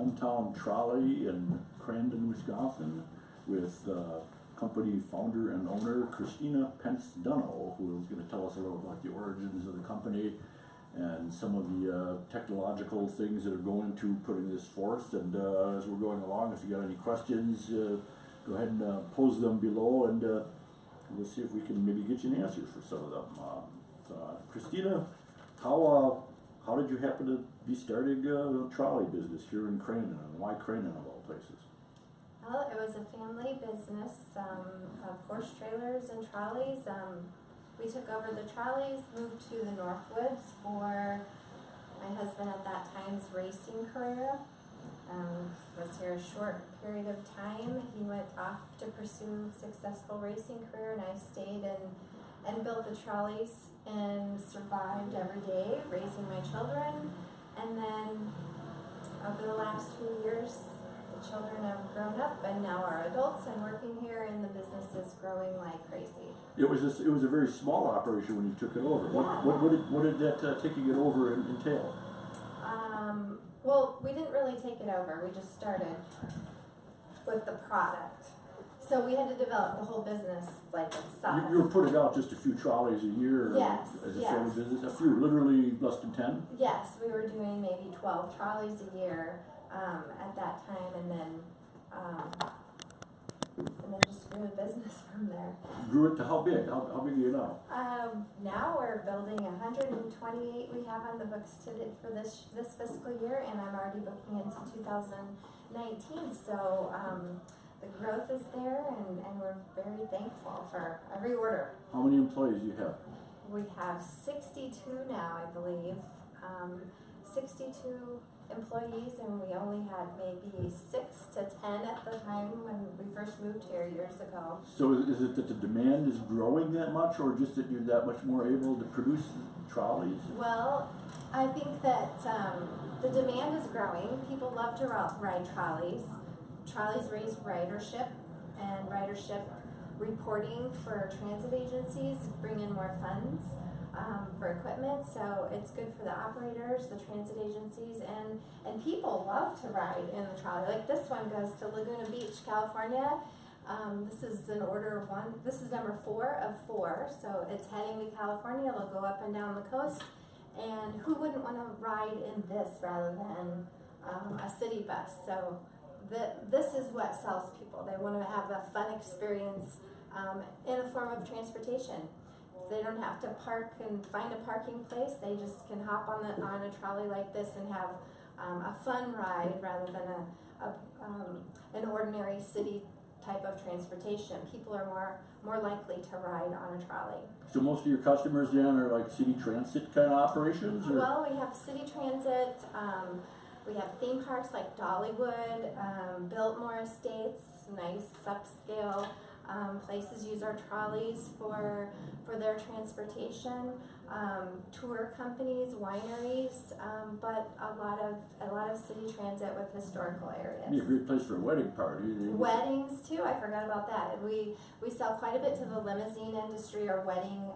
hometown Trolley in Crandon, Wisconsin, with company founder and owner Kristina Pence-Dunow, who is going to tell us a little about the origins of the company and some of the technological things that are going into putting this forth. And as we're going along, if you got any questions, go ahead and pose them below, and we'll see if we can maybe get you an answer for some of them. Kristina, how did you happen to be starting a trolley business here in Crandon, and why Crandon of all places? Well, it was a family business of horse trailers and trolleys. We took over the trolleys, moved to the Northwoods for my husband at that time's racing career. Was here a short period of time. He went off to pursue successful racing career, and I stayed and built the trolleys and survived every day raising my children. And then over the last few years, the children have grown up and now are adults and working here, and the business is growing like crazy. It was a very small operation when you took it over. Yeah. What did that taking it over entail? Well, we didn't really take it over. We just started with the product. So we had to develop the whole business like itself. You were putting out just a few trolleys a year. Yes. As a family business? A few, literally less than 10? Yes, we were doing maybe 12 trolleys a year at that time, and then just grew the business from there. Grew it to how big? How big are you now? Now we're building 128 we have on the books for this fiscal year, and I'm already booking into 2019. So the growth is there, and we're very thankful for every order. How many employees do you have? We have 62 now, I believe. 62 employees, and we only had maybe 6 to 10 at the time when we first moved here years ago. So is it that the demand is growing that much, or just that you're that much more able to produce trolleys? Well, I think that the demand is growing. People love to ride trolleys. Trolleys raise ridership, and ridership reporting for transit agencies bring in more funds for equipment, so it's good for the operators, the transit agencies, and people love to ride in the trolley. Like this one goes to Laguna Beach, California. This is an order of one. This is number 4 of 4, so it's heading to California. It'll go up and down the coast, and who wouldn't want to ride in this rather than a city bus? So this is what sells people. They want to have a fun experience in a form of transportation. They don't have to park and find a parking place. They just can hop on a trolley like this and have a fun ride rather than an ordinary city type of transportation. People are more likely to ride on a trolley. So most of your customers then are like city transit kind of operations? Or? Well, we have city transit. We have theme parks like Dollywood, Biltmore Estates, nice upscale places use our trolleys for their transportation. Tour companies, wineries, but a lot of city transit with historical areas. It'd be a great place for a wedding party. Weddings too. I forgot about that. We sell quite a bit to the limousine industry or wedding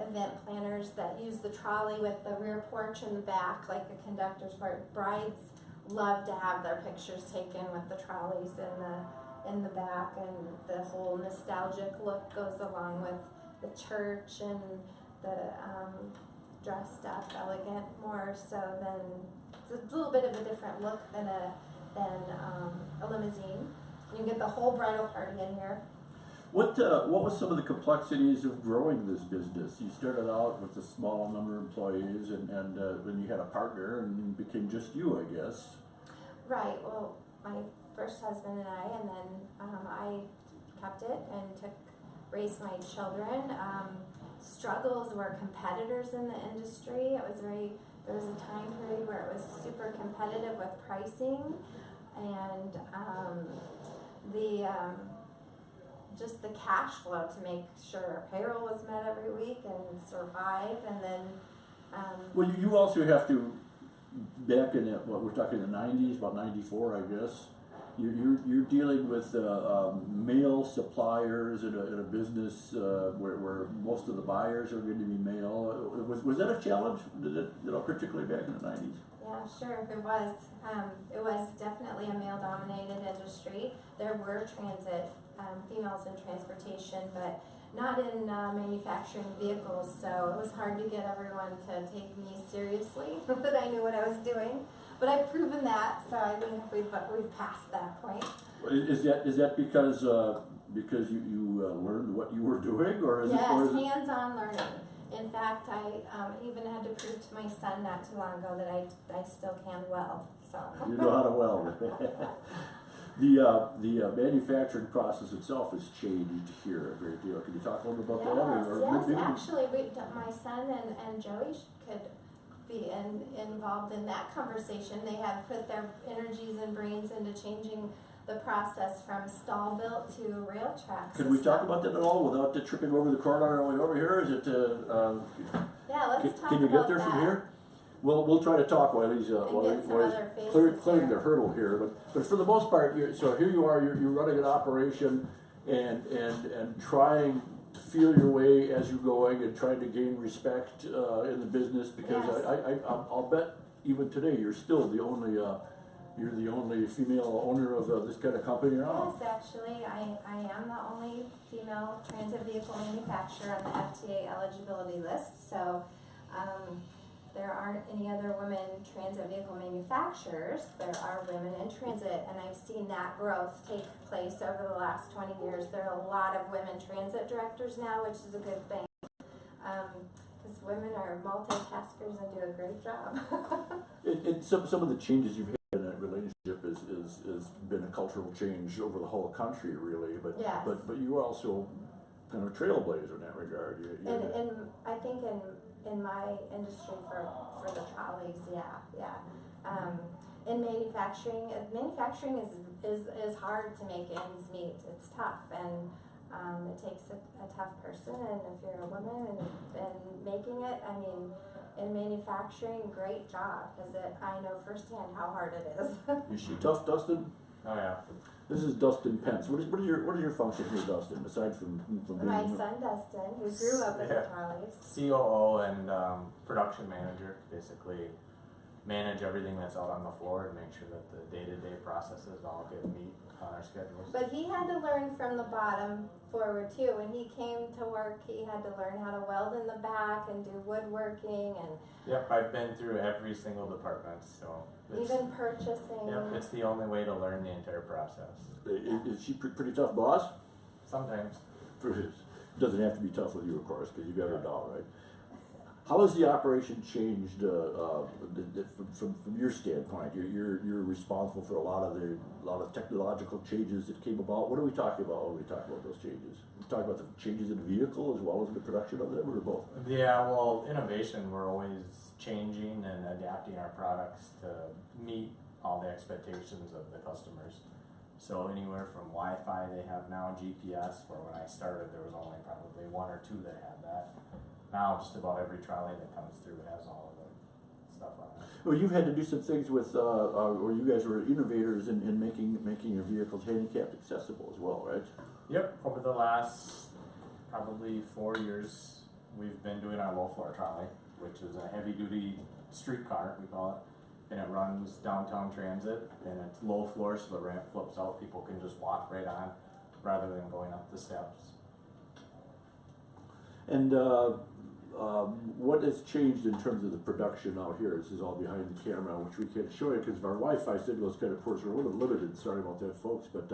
event planners that use the trolley with the rear porch in the back, like the conductor's part. Brides love to have their pictures taken with the trolleys in the back, and the whole nostalgic look goes along with the church and the dressed up, elegant, more so than it's a little bit of a different look than a limousine. You get the whole bridal party in here. What was some of the complexities of growing this business? You started out with a small number of employees, and then you had a partner, and it became just you, I guess. Right. Well, my first husband and then I kept it and raised my children. Struggles were competitors in the industry. There was a time period where it was super competitive with pricing, and just the cash flow to make sure payroll was met every week and survive, and then well, you also have to, back in what we're talking the 90s, about 94, I guess, You're dealing with male suppliers in a business where most of the buyers are going to be male. Was that a challenge? Particularly back in the 90s? Yeah, sure, it was. It was definitely a male-dominated industry. There were females in transportation, but not in manufacturing vehicles, so it was hard to get everyone to take me seriously, that I knew what I was doing. But I've proven that, so I think we've passed that point. Is that because you learned what you were doing, or is it? Yes, hands-on learning. In fact, I even had to prove to my son not too long ago that I still can weld. So you know how to weld. The manufacturing process itself has changed here a great deal. Can you talk a little bit about that? Yes, actually, my son and Joey could be involved in that conversation. They have put their energies and brains into changing the process from stall built to rail track. Can we talk about that at all without tripping over the cord on our way over here? Is it? Yeah, let's talk about that. Can you get there from here? We'll try to talk while he's clearing the hurdle here. But for the most part, so here you are. You're running an operation and trying to feel your way as you're going and trying to gain respect in the business, because yes. I'll bet even today you're still the only female owner of this kind of company now. Yes, actually, I am the only female transit vehicle manufacturer on the FTA eligibility list. So there aren't any other women transit vehicle manufacturers. There are women in transit, and I've seen that growth take place over the last 20 years. There are a lot of women transit directors now, which is a good thing, because women are multitaskers and do a great job. Some of the changes you've had in that relationship has been a cultural change over the whole country, really. But yes. but you are also kind of a trailblazer in that regard. I think in my industry for the trolleys, yeah. In manufacturing is hard to make ends meet. It's tough, and it takes a tough person. And if you're a woman and making it, I mean, in manufacturing, great job, because I know firsthand how hard it is. Is she tough, Dustin? Oh yeah. This is Dustin Pence. What is your function here, Dustin? Aside from being my son Dustin, who grew up in the trolleys. COO and production manager, basically manage everything that's out on the floor and make sure that the day-to-day processes all get meet on our schedules. But he had to learn from the bottom forward too. When he came to work, he had to learn how to weld in the back and do woodworking and. Yep, I've been through every single department, so. Even purchasing. Yep, it's the only way to learn the entire process. Is she pretty tough boss? Sometimes. Doesn't have to be tough with you, of course, because you got her doll, right? How has the operation changed from your standpoint? You're responsible for a lot of technological changes that came about. What are we talking about when we talk about those changes? We talk about the changes in the vehicle as well as the production of them, or both? Yeah, well, innovation, we're always changing and adapting our products to meet all the expectations of the customers. So anywhere from Wi-Fi, they have now GPS, where when I started there was only probably one or two that had that. Now just about every trolley that comes through has all of the stuff on it. Well, you've had to do some things with, or you guys were innovators in making your vehicles handicapped accessible as well, right? Yep, over the last probably 4 years, we've been doing our low floor trolley, which is a heavy duty streetcar, we call it. And it runs downtown transit, and it's low floor, so the ramp flips out. People can just walk right on rather than going up the steps. And what has changed in terms of the production out here? This is all behind the camera, which we can't show you because our Wi-Fi signal is kind of poor, so we're a little limited. Sorry about that, folks. But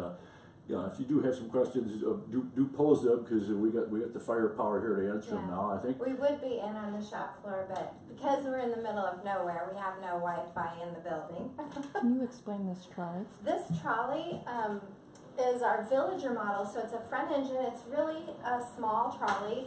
if you do have some questions, do pose them, because we got the firepower here to answer them now. I think we would be in on the shop floor, but because we're in the middle of nowhere, we have no Wi-Fi in the building. Can you explain this trolley? This trolley is our Villager model, so it's a front engine. It's really a small trolley,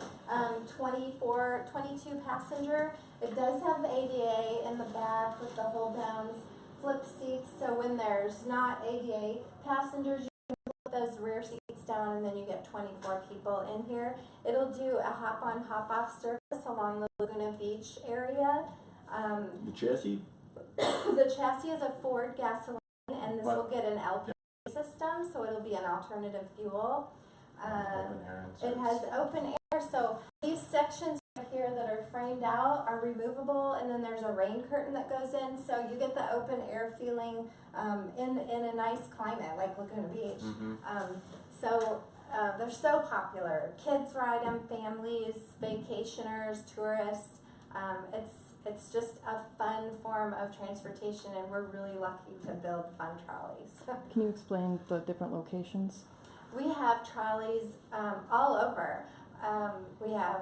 22 passenger. It does have ADA in the back with the hold downs, flip seats, so when there's not ADA passengers, you can put those rear seats down and then you get 24 people in here. It'll do a hop-on, hop-off service along the Laguna Beach area. the chassis? The chassis is a Ford gasoline, and this will get an LP system, so it'll be an alternative fuel. Open air It has open air, so these sections right here that are framed out are removable, and then there's a rain curtain that goes in, so you get the open air feeling in a nice climate like Laguna Beach. So they're so popular. Kids ride them, families, vacationers, tourists. It's just a fun form of transportation, and we're really lucky to build fun trolleys. Can you explain the different locations? We have trolleys all over. We have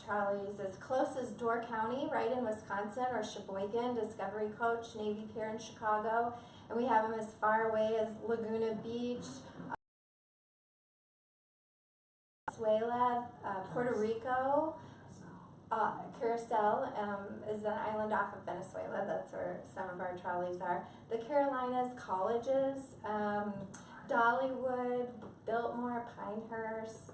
trolleys as close as Door County, right in Wisconsin, or Sheboygan, Discovery Coach, Navy Pier in Chicago. And we have them as far away as Laguna Beach, Venezuela, Puerto Rico. Curacao is an island off of Venezuela. That's where some of our trolleys are. The Carolinas, colleges, Dollywood, Biltmore, Pinehurst.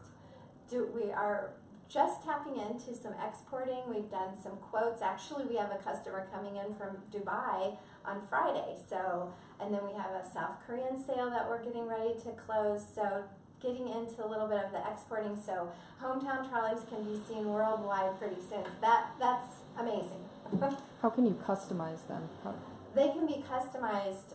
We are just tapping into some exporting. We've done some quotes. Actually, we have a customer coming in from Dubai on Friday. So, and then we have a South Korean sale that we're getting ready to close. So, getting into a little bit of the exporting. So, hometown trolleys can be seen worldwide pretty soon. That's amazing. How can you customize them? They can be customized.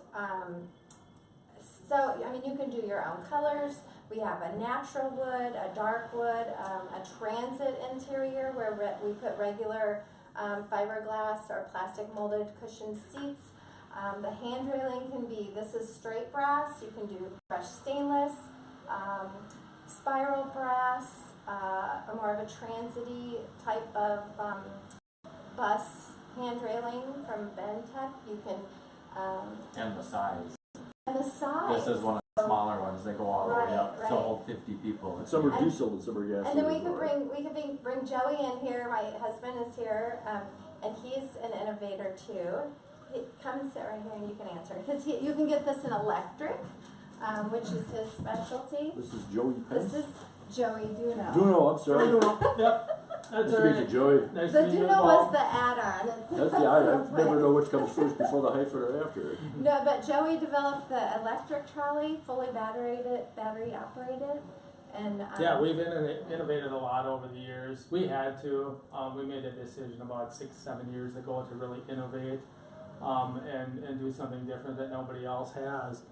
So, I mean, you can do your own colors. We have a natural wood, a dark wood, a transit interior where we put regular fiberglass or plastic molded cushioned seats. The hand railing can be, this is straight brass. You can do brushed stainless, spiral brass, more of a transity type of bus hand railing from Bentec. You can and the size. and the size. This is one of the smaller ones. They go all the way up Right. to hold 50 people. Some are diesel and some are gas. And then we could bring Joey in here. My husband is here, and he's an innovator too. Come and sit right here, and you can answer because you can get this in electric, which is his specialty. This is Joey Pence. This is Joey Dunow. Duno, I'm sorry. Yep. Nice to meet you, Joey. Nice The to meet you, Duno Paul. was the add-on. That's the I never know which comes first before the hyphen or after. No, but Joey developed the electric trolley, fully battery operated, and Yeah, we've innovated a lot over the years. We had to. We made a decision about 6-7 years ago to really innovate and do something different that nobody else has.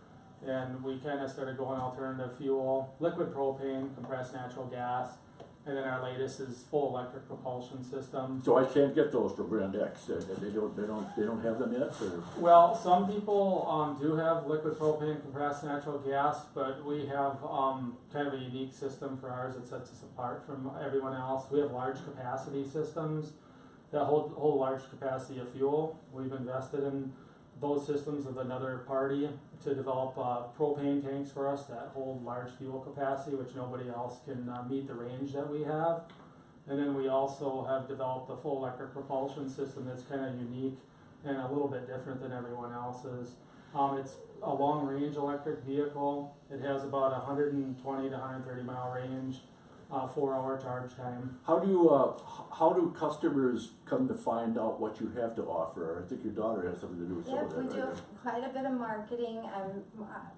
And we kind of started going alternative fuel, liquid propane, compressed natural gas, and then our latest is full electric propulsion system. So I can't get those for Brand X. They don't have them yet. Or? Well, some people do have liquid propane, compressed natural gas, but we have kind of a unique system for ours that sets us apart from everyone else. We have large capacity systems that hold large capacity of fuel. We've invested in those systems with another party to develop propane tanks for us that hold large fuel capacity, which nobody else can meet the range that we have. And then we also have developed a full electric propulsion system that's kind of unique and a little bit different than everyone else's. It's a long range electric vehicle. It has about 120 to 130 mile range, 4-hour charge time. How do customers come to find out what you have to offer? I think your daughter has something to do with some yep, of that, we do right? quite a bit of marketing.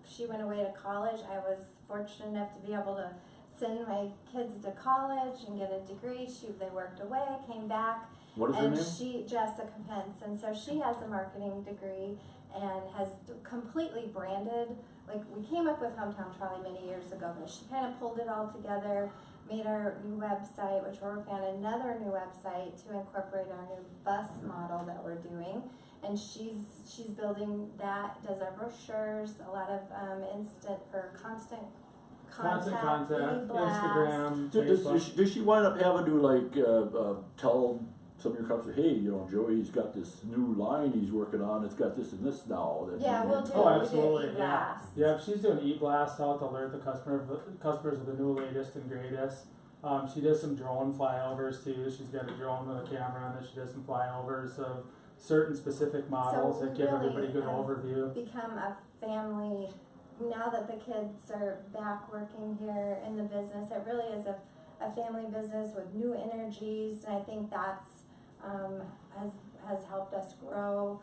She went away to college. I was fortunate enough to be able to send my kids to college and get a degree. They worked away, came back. What is her and name? Jessica Pence, and so she has a marketing degree and has completely branded. Like, we came up with Hometown Trolley many years ago, but she kind of pulled it all together, made our new website, which we're working on another new website to incorporate our new bus model that we're doing. And she's building that, does our brochures, a lot of constant contact, Instagram, Does Facebook. she wind up having to tell some of your customers, hey, Joey's got this new line he's working on. It's got this and this now. Yeah, we'll do. Oh, We do absolutely, yeah. e-blast. Yeah, she's doing e-blasts out to alert the customers of the new latest and greatest. She does some drone flyovers too. She's got a drone with a camera on it. She does some flyovers of certain specific models that give really, everybody a good overview. Become a family. Now that the kids are back working here in the business, it really is a family business with new energies, and I think that's has helped us grow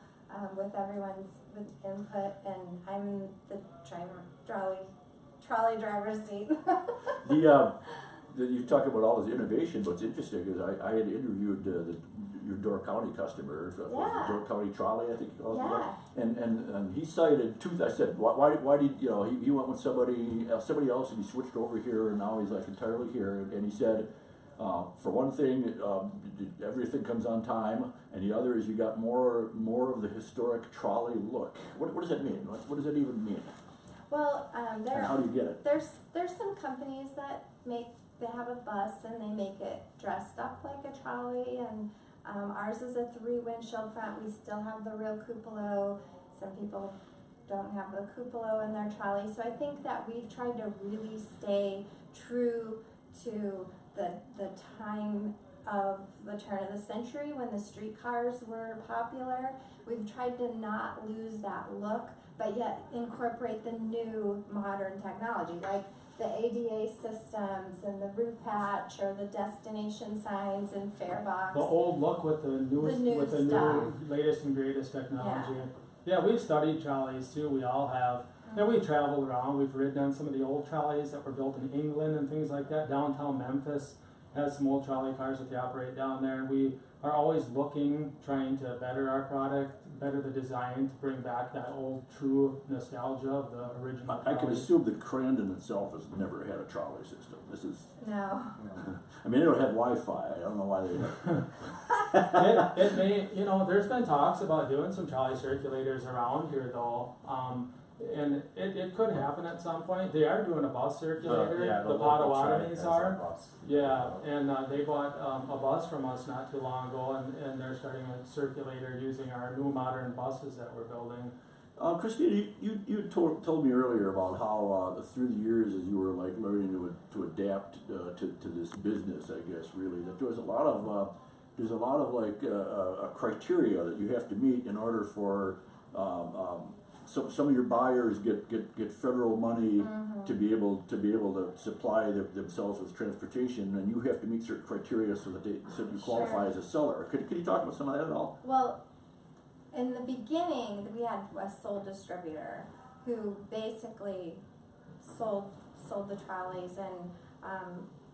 with everyone's with input, and I'm the trolley driver's seat. You talk about all this innovation. What's interesting is I had interviewed your Door County customer, Yeah. Door County Trolley, I think he calls Yeah. it, and he cited two. I said, why did he went with somebody else, and he switched over here, and now he's like entirely here, and he said, for one thing, everything comes on time, and the other is you got more of the historic trolley look. What does that mean? What does that even mean? Well, And how do you get it? there's some companies that they have a bus and they make it dressed up like a trolley, and ours is a 3 windshield front. We still have the real cupola. Some people don't have the cupola in their trolley, so I think that we've tried to really stay true to the time of the turn of the century when the streetcars were popular. We've tried to not lose that look, but yet incorporate the new modern technology, like the ADA systems and the roof hatch or the destination signs and fare box. The old look with the newest, new with the stuff. new latest and greatest technology. Yeah, we've studied trolleys too. We all have. And we've traveled around. We've ridden on some of the old trolleys that were built in England and things like that. Downtown Memphis has some old trolley cars that they operate down there. We are always looking, trying to better our product, better the design to bring back that old, true nostalgia of the original. I can trolley. assume that Crandon itself has never had a trolley system. This is. No. I mean, they don't have Wi-Fi. I don't know why they. It may, there's been talks about doing some trolley circulators around here though. And it could happen at some point. They are doing a bus circulator. The Potawatomis are. Yeah, and they bought a bus from us not too long ago, and they're starting a circulator using our new modern buses that we're building. Kristina, you told me earlier about how through the years as you were like learning to adapt to this business, I guess really that there's a lot of like criteria that you have to meet in order for some of your buyers get federal money to be able to supply themselves with transportation, and you have to meet certain criteria so that you qualify as a seller. Could you talk about some of that at all? Well, in the beginning, we had a sole distributor who basically sold the trolleys, and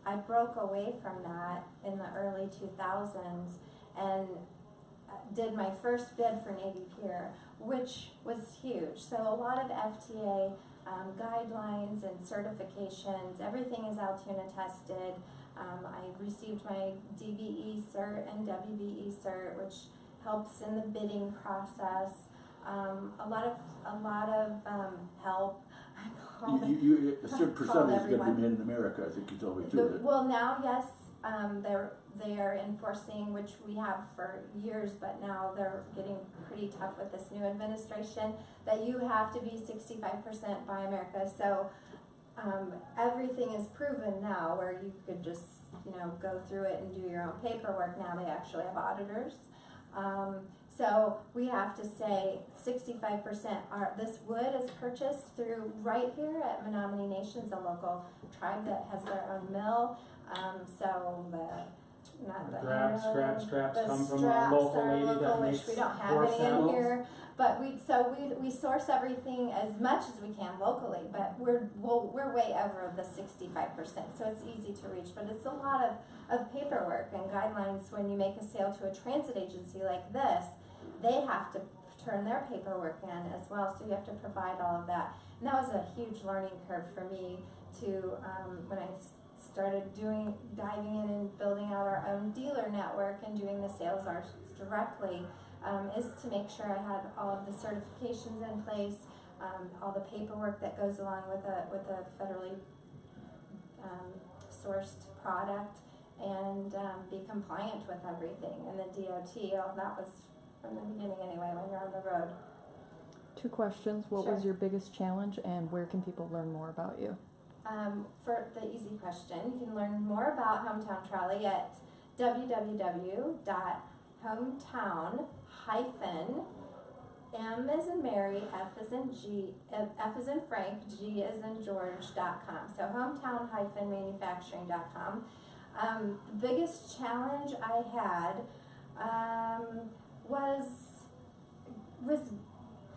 I broke away from that in the early 2000s and did my first bid for Navy Pier, which was huge. So a lot of FTA guidelines and certifications, everything is Altoona tested. I received my DBE cert and WBE cert, which helps in the bidding process. A lot of help. A certain percentage is going to be made in America, I think you told me too. Well, now, yes, they are enforcing, which we have for years, but now they're getting pretty tough with this new administration, that you have to be 65% Buy America. So everything is proven now, where you could just go through it and do your own paperwork. Now they actually have auditors. So we have to say 65% this wood is purchased through right here at Menominee Nations, a local tribe that has their own mill. So straps come from a local lady that makes, which we don't have any in here. But we source everything as much as we can locally, but we're way over the 65%, so it's easy to reach. But it's a lot of paperwork and guidelines when you make a sale to a transit agency like this. They have to turn their paperwork in as well, so you have to provide all of that. And that was a huge learning curve for me to when I started diving in and building out our own dealer network and doing the sales arts directly, is to make sure I had all of the certifications in place, all the paperwork that goes along with a federally sourced product, and be compliant with everything. And the DOT, that was from the beginning anyway, when you're on the road. 2 questions. What Sure. was your biggest challenge, and where can people learn more about you? For the easy question, you can learn more about Hometown Trolley at www.hometown-M as in Mary, F as in Frank, G as in George.com. So hometown-manufacturing.com. The biggest challenge I had was was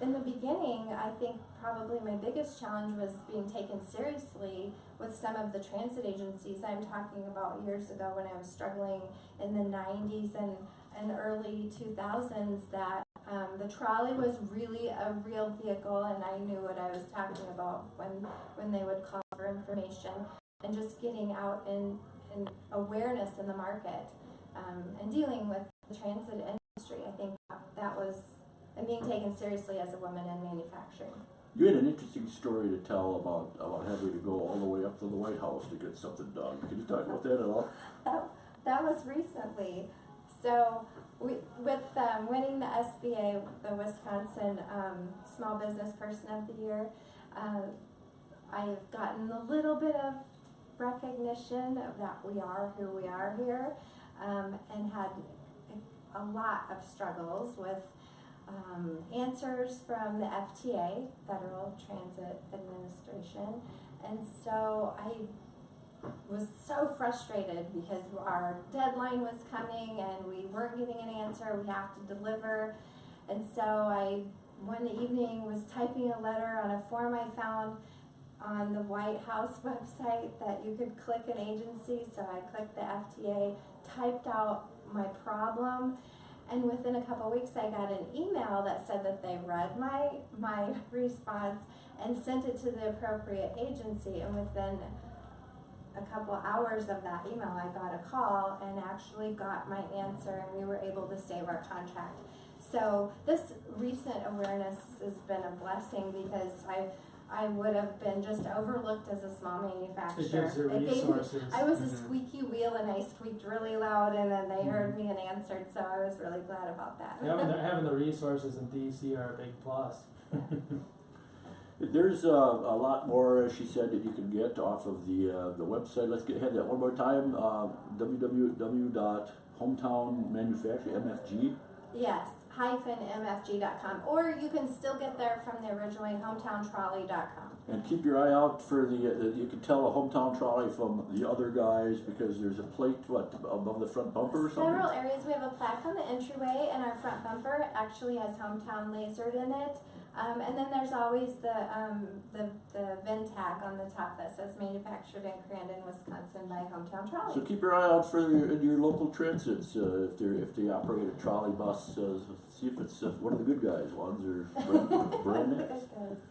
in the beginning, I think probably my biggest challenge was being taken seriously with some of the transit agencies. I'm talking about years ago when I was struggling in the 90s and early 2000s, that the trolley was really a real vehicle, and I knew what I was talking about when they would call for information, and just getting out in awareness in the market, and dealing with the transit industry. I think that was, and being taken seriously as a woman in manufacturing. You had an interesting story to tell about having to go all the way up to the White House to get something done. Can you talk about that at all? That was recently. So with winning the SBA, the Wisconsin Small Business Person of the Year, I've gotten a little bit of recognition of that we are who we are here, and had a lot of struggles with answers from the FTA, Federal Transit Administration, and so I was so frustrated because our deadline was coming and we weren't getting an answer. We have to deliver, and so I one evening was typing a letter on a form I found on the White House website that you could click an agency. So I clicked the FTA, typed out my problem, and within a couple weeks I got an email that said that they read my response and sent it to the appropriate agency. And within a couple hours of that email, I got a call and actually got my answer, and we were able to save our contract. So this recent awareness has been a blessing, because I would have been just overlooked as a small manufacturer. It gives you resources. I was a squeaky wheel, and I squeaked really loud, and then they heard me and answered, so I was really glad about that. Having the resources in DC are a big plus. There's a lot more, as she said, that you can get off of the website. Let's have that one more time. www.hometownmanufacturing, Yes, -mfg.com, or you can still get there from the originally hometowntrolley.com. And keep your eye out for you can tell a Hometown Trolley from the other guys, because there's a plate, above the front bumper or something? Several areas. We have a plaque on the entryway, and our front bumper actually has Hometown lasered in it. And then there's always the VIN tag on the top that says manufactured in Crandon, Wisconsin by Hometown Trolley. So keep your eye out for your local transits. If they operate a trolley bus, see if it's one of the good guys ones, or brand names. Good guys.